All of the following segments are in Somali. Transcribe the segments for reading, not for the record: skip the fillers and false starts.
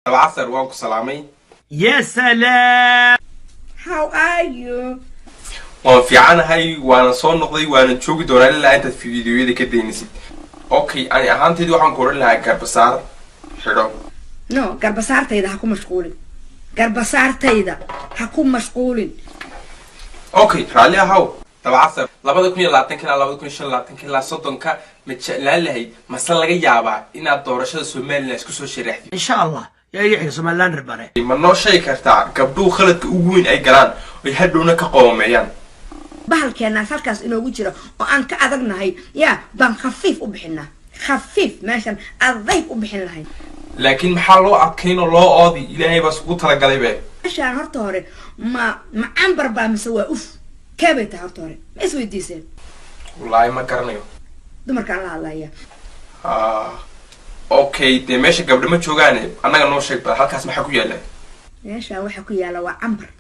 العصر وانكو سلامي. يا سلام. How are you? وفي عنا هاي وانا صون نقضي وانا نشوف دونا لا انت في فيديو دي كده نسيت. اوكي انا اهانتي دي waxaan koran lahaa garbasaar xidho. No, garbasaartayda ha ku mashquulin. Garbasaartayda ha ku mashquulin. اوكي رالي هاو. العصر 2020 كلا 2025 كلا صدنka مجلال لهي مثلا laga yaabaa inaad doorashada Soomaaliland isku soo sharaxdo. إن شاء الله يا يحيى سومالان ربنا. ma noo sheegi kartaa gabdhuhu khaladka ugu weyn ay galaan ay hadhowna ka qoomeeyaan. bahalkeena halkaas inoogu jira oo aan ka adagnahay yaa baan khafiif u bixinaa khafiif meeshan adayg u bixin lahayn laakiin maxaa loo adkayn oo loo oodi ilaahay baa isku tala galay baa meeshan horta hore ma ambar baa mise waa uf kaabay horta hore ma is weydiiseen wallaahi ma garanayo dumarka la hadlaya okay de meesha gabdho ma joogaan anaga noo sheeg baa halkaas maxaa ku yaala meeshan waxa ku yaala waa ambar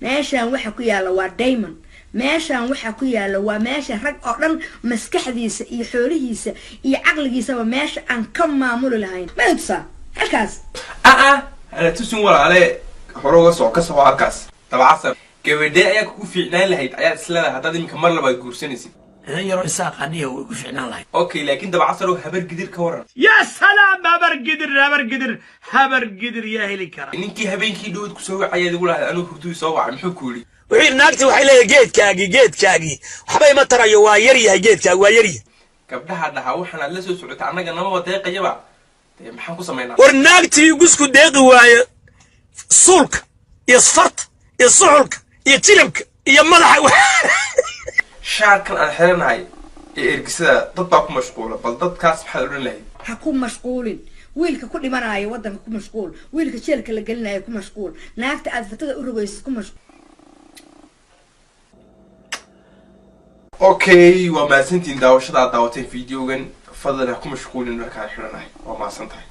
meeshan waxa ku yaala waa diamond meeshan waxa ku yaala waa meesha rag oo dhan maskaxdiisa iyo xoolihiisa iyo aqligiisaba meesha aan ka maamuli lahayn ma inta halkaas ana tusin walaale horoga soo ka soo halkaas tabacsan gabadhe ayaa ku fiicnaan lahayd ayaa isla hadda imka mar laba guursanaysid يرو إساق أنيه ويقفعنا الله. اوكي لكن tabacsan habar gidir ka waran يا سلام هبر قدر يا هلي كرام. ninkii habeenkii dhawad ku soo wacay adigu lahayd anuu hurdu soo wacay muxuu ku yiri وحين ناقتي وحيلة جيت كاجي حباي ما ترى يوايري جيت كاجي وايري gabdhaha dhaha waxaan la soo socota anaga nama wadeeqayaba maxaan ku sameynaa ورناقتي يقصكو دقي واي سولك يصفرت يصعلك يتلبك يمدح shaarkan aan xiranahay ergisada dad baa ku mashquula bal dadkaas maxaa oran lahayd ha ku mashquulin wiilka ku dhimanayo wadanka ku mashquul wiilka jeelka la gelinayo ku mashquul naagta aad fatada u rogaysid ku mashquul okay waa maasantiin daawashada aad daawateen fiidiyogan fadlan ha ku mashquulin markaan xiranahay waa maasantahay